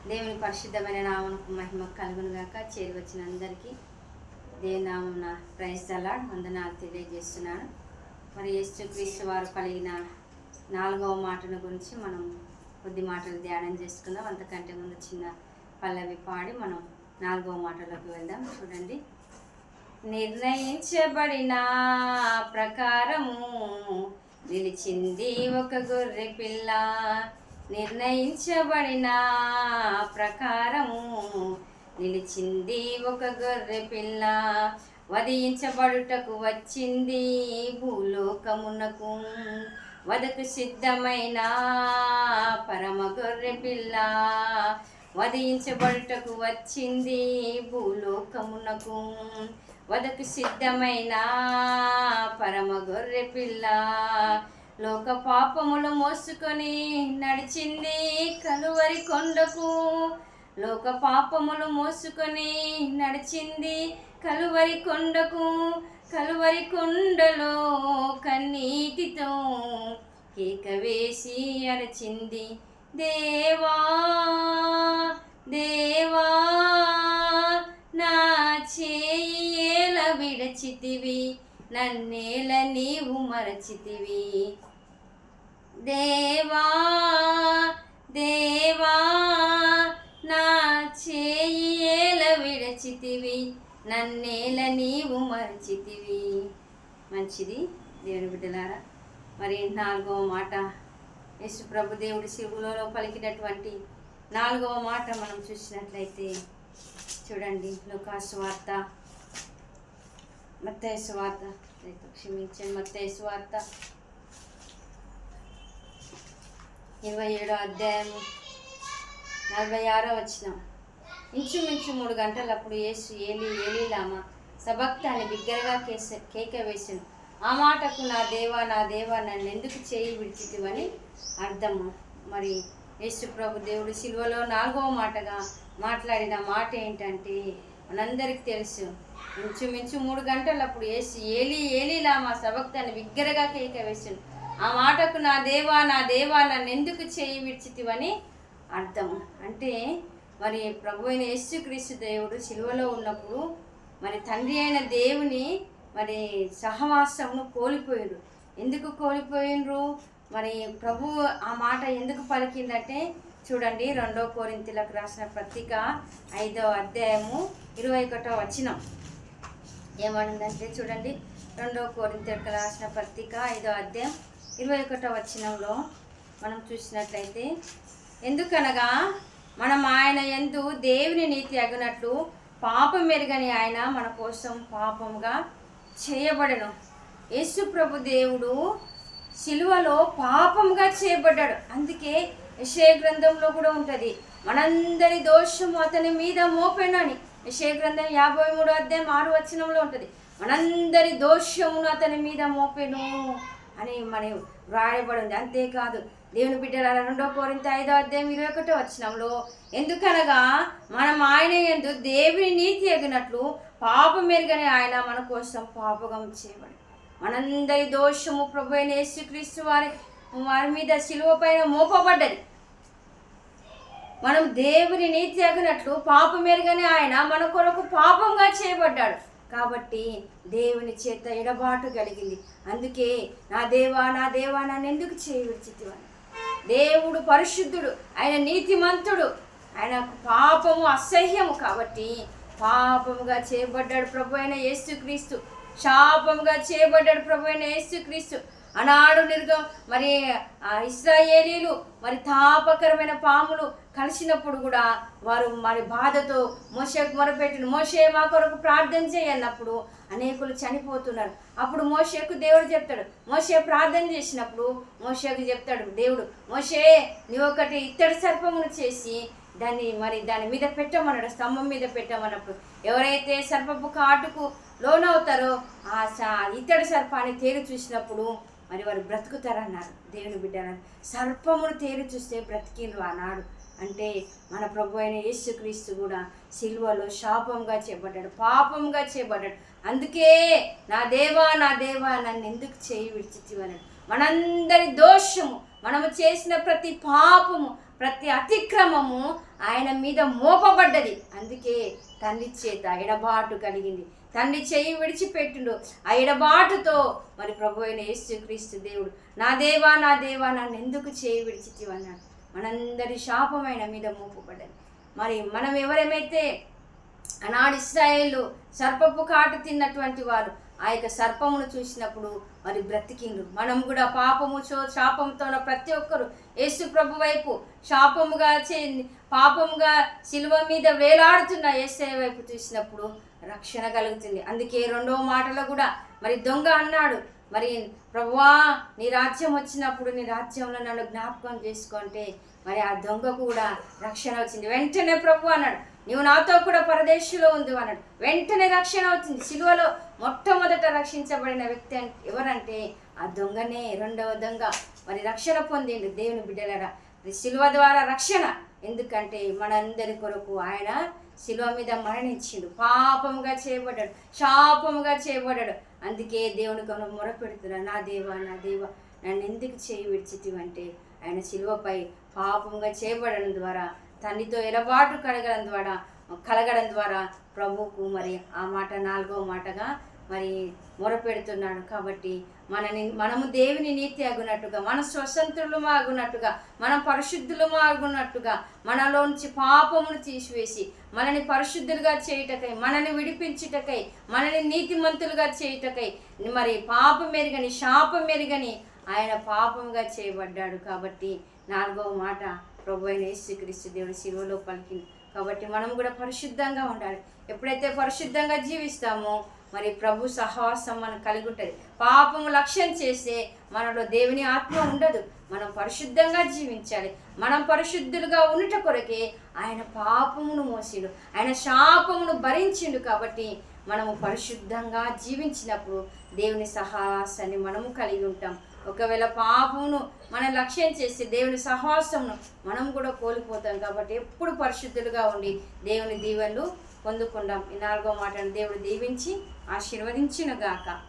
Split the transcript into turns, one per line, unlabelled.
దేవుని పరిశుద్ధమైన నామమునకు మహిమ కలుగును గాక. చేరి వచ్చిన అందరికీ దేవుని నామమున ప్రైజ్ ది లార్డ్ వందనాలు తెలియజేస్తున్నాను. మరి యేసుక్రీస్తు వారు పలిగిన 4వ మాటను గురించి మనం కొద్ది మాటలు ధ్యానం చేసుకుందాం. అంతకంటే ముందు చిన్న పల్లవి పాడి మనం 4వ మాటలోకి వెళ్దాం. చూడండి. నిర్ణయించబడిన ప్రకారము నిలిచింది ఒక గొర్రె పిల్ల, నిర్ణయించబడిన ప్రకారము నిలిచింది ఒక గొర్రె పిల్ల, వధించబడుటకు వచ్చింది భూలోకమునకు, వధకు సిద్ధమైన పరమ గొర్రె పిల్ల, వధించబడుటకు వచ్చింది భూలోకమునకు, వధకు సిద్ధమైన పరమ గొర్రె పిల్ల, లోక పాపములు మోసుకొని నడిచింది కలువరి కొండకు, లోక పాపములు మోసుకొని నడిచింది కలువరి కొండకు, కలువరి కొండలో కన్నీటితో కేక వేసి అరచింది, దేవా దేవా నా చేయి ఏల విడచితివి, నన్నేల నీవు మరచితివి, దేవా దేవా నా చేయి ఏల విడచితివి, నన్నేల నీవు మరచితివి. మంచిది దేవుని బిడ్డలారా. మరి 4వ మాట యేసు ప్రభు దేవుడి శిలువలో పలికినటువంటి 4వ మాట మనం చూసినట్లయితే చూడండి. లూకాసు సువార్త, మత్తయి సువార్త, మత్తయి సువార్త 27వ అధ్యాయము 46వ వచనం. ఇంచుమించు 3 గంటలప్పుడు యేసు ఏలీ ఏలీ లామా సబక్తాని బిగ్గరగా కేక వేసెను. ఆ మాటకు నా దేవా నా దేవా నన్ను ఎందుకు చేయి విడిచితివని అర్థము. మరి యేసు ప్రభు దేవుడు శిలువలో 4వ మాటగా మాట్లాడిన మాట ఏంటంటే మనందరికీ తెలుసు. ఇంచుమించు 3 గంటలప్పుడు యేసు ఏలీ ఏలీ లామా సబక్తాని బిగ్గరగా కేక వేసెను. ఆ మాటకు నా దేవా నన్ను ఎందుకు చేయి విడిచితివని అర్థము. అంటే మరి ప్రభు అయిన యేసుక్రీస్తు దేవుడు శిలువలో ఉన్నప్పుడు మరి తండ్రి అయిన దేవుని మరి సహవాసమును కోల్పోయిండ్రు. ఎందుకు కోల్పోయిండ్రు? మరి ప్రభు ఆ మాట ఎందుకు పలికిందంటే చూడండి. 2 కొరింథీయులకు రాసిన పత్రిక 5వ అధ్యాయము 21వ వచనం ఏమనుందంటే చూడండి. 2 కొరింథీయులకు రాసిన పత్రిక 5వ అధ్యాయం 21వ వచనంలో మనం చూసినట్లయితే, ఎందుకనగా మనం ఆయన యందు దేవుని నీతి అగునట్లు పాపం ఎరుగని ఆయన మన కోసం పాపముగా చేయబడను. యేసు ప్రభు దేవుడు శిలువలో పాపముగా చేయబడ్డాడు. అందుకే యెషయా గ్రంథంలో కూడా ఉంటుంది, మనందరి దోషము అతని మీద మోపెను అని. యెషయా గ్రంథం 53వ అధ్యాయం 6వ వచనంలో ఉంటుంది, మనందరి దోషమును అతని మీద మోపెను అని మరి వ్రాయబడింది. అంతేకాదు దేవుని బిడ్డల 2 కొరింథీ 5వ అధ్యాయం 21వ వచనంలో, ఎందుకనగా మనం ఆయన యందు దేవుని నీతి ఎగినట్లు పాపం ఎరుగని ఆయన మన కోసం పాపగం చేయబడి, మనందరి దోషము ప్రభు అయిన యేసుక్రీస్తు వారి మీద శిలువ పైన మోపబడ్డది. మనం దేవుని నీతి ఎగినట్లు పాపం ఎరుగని ఆయన మన కొరకు పాపంగా చేయబడ్డాడు. కాబట్టి దేవుని చేత ఎడబాటు కలిగింది. అందుకే నా దేవా నన్ను ఎందుకు చేయి విడిచితివని. దేవుడు పరిశుద్ధుడు, ఆయన నీతిమంతుడు, ఆయనకు పాపము అసహ్యము. కాబట్టి పాపముగా చేయబడ్డాడు ప్రభు అయిన యేసుక్రీస్తు, శాపముగా చేయబడ్డాడు ప్రభు అయిన యేసుక్రీస్తు. ఆనాడు మరి ఇశ్రాయేలీలు మరి తాపకరమైన పాములు కలిసినప్పుడు కూడా వారు మరి బాధతో మోషేకు మొరపెట్టిన, మోషే మా కొరకు ప్రార్థన చేయన్నప్పుడు అనేకులు చనిపోతున్నారు. అప్పుడు మోషేకు దేవుడు చెప్తాడు, మోషే ప్రార్థన చేసినప్పుడు మోషేకు చెప్తాడు దేవుడు, మోషే నీవు ఒకటి ఇత్తడి సర్పమును చేసి దాని మీద పెట్టమన్నాడు, స్తంభం మీద పెట్టమన్నప్పుడు ఎవరైతే సర్పపు కాటుకు లోనవుతారో ఆ ఇత్తడి సర్పాన్ని తేరు చూసినప్పుడు మరి వారు బ్రతుకుతారన్నారు. దేవుని బిడ్డలను సర్పమును తేరు చూస్తే బ్రతికిండ్రు ఆనాడు. అంటే మన ప్రభు అయిన యేసుక్రీస్తు కూడా సిలువలో శాపంగా చేయబడ్డాడు, పాపంగా చేయబడ్డాడు. అందుకే నా దేవా నన్ను ఎందుకు చేయి విడిచితివన్నాడు. మనందరి దోషము, మనము చేసిన ప్రతి పాపము, ప్రతి అతిక్రమ అతిక్రమము ఆయన మీద మోపబడ్డది. అందుకే తండ్రి చేత ఎడబాటు కలిగింది. తండ్రి చెయ్యి విడిచిపెట్టిండు. ఆ ఎడబాటుతో మరి ప్రభు అయిన యేసుక్రీస్తు దేవుడు, నా దేవా నా దేవా నన్ను ఎందుకు చేయి విడిచితివన్నాడు. మనందరి శాపం ఆయన మీద మోపబడ్డది. మరి మనం ఎవరేమైతే ఆనాడు ఇశ్రాయేలు సర్పపు కాటు తిన్నటువంటి వారు ఆ యొక్క సర్పమును చూసినప్పుడు మరి బ్రతికిండ్రు. మనం కూడా శాపంతో ప్రతి ఒక్కరు యేసు ప్రభు వైపు పాపముగా శిలువ మీద వేలాడుతున్న యేసయ్య వైపు చూసినప్పుడు రక్షణ కలుగుతుంది. అందుకే 2వ మాటలో కూడా మరి దొంగ అన్నాడు, మరి ప్రభువా నీ రాజ్యం వచ్చినప్పుడు నీ రాజ్యంలో నన్ను జ్ఞాపకం చేసుకుంటే మరి ఆ దొంగ కూడా రక్షణ వచ్చింది. వెంటనే ప్రభు అన్నాడు, నీవు నాతో కూడా పరదేశంలో ఉంది అన్నాడు. వెంటనే రక్షణ వచ్చింది. సిలువలో మొట్టమొదట రక్షించబడిన వ్యక్తి ఎవరంటే ఆ దొంగనే. 2వ దొంగ మరి రక్షణ పొందిండు. దేవుని బిడ్డలరా, సిలువ ద్వారా రక్షణ. ఎందుకంటే మనందరి కొరకు ఆయన సిలువ మీద మరణించిండు. పాపముగా చేయబడ్డాడు, శాపముగా చేయబడ్డాడు. అందుకే దేవుని కొను మొరపెడుతున్నాడు, నా దేవా నా దేవా నన్ను ఎందుకు చేయి విడిచితివంటే ఆయన సిలువపై పాపంగా చేయబడడం ద్వారా, తండ్రితో ఎడబాటు కలగడం ద్వారా ప్రభువుకు మరి ఆ మాట 4వ మాటగా మరి మొరపెడుతున్నాడు. కాబట్టి మనము దేవుని నీతి అగునట్టుగా, మన స్వతంత్రులము అగునట్టుగా, మనం పరిశుద్ధులము అగునట్టుగా, మనలోంచి పాపమును తీసివేసి మనని పరిశుద్ధులుగా చేయుటకై, మనని విడిపించుటకై, మనని నీతిమంతులుగా చేయుటకై మరి పాపమెరుగని శాపమెరుగని ఆయన పాపముగా చేయబడ్డాడు. కాబట్టి 4వ మాట ప్రభు అయిన యేసుక్రీస్తు దేవుడు శిలువలో పలికింది. కాబట్టి మనం కూడా పరిశుద్ధంగా ఉండాలి. ఎప్పుడైతే పరిశుద్ధంగా జీవిస్తామో మరి ప్రభు సహవాసం మనకు కలిగి ఉంటుంది. పాపము లక్ష్యం చేస్తే మనలో దేవుని ఆత్మ ఉండదు. మనం పరిశుద్ధంగా జీవించాలి. మనం పరిశుద్ధులుగా ఉండుట కొరకే ఆయన పాపమును మోసిండు, ఆయన శాపమును భరించిండు. కాబట్టి మనము పరిశుద్ధంగా జీవించినప్పుడు దేవుని సహవాసాన్ని మనము కలిగి ఉంటాం. ఒకవేళ పాపమును మనం లక్ష్యం చేస్తే దేవుని సహవాసమును మనం కూడా కోల్పోతాం. కాబట్టి ఎప్పుడు పరిశుద్ధులుగా ఉండి దేవుని దీవెనలు పొందుకుందాం. ఈ 4వ మాటను దేవుడు దీవించి ఆశీర్వదించును గాక.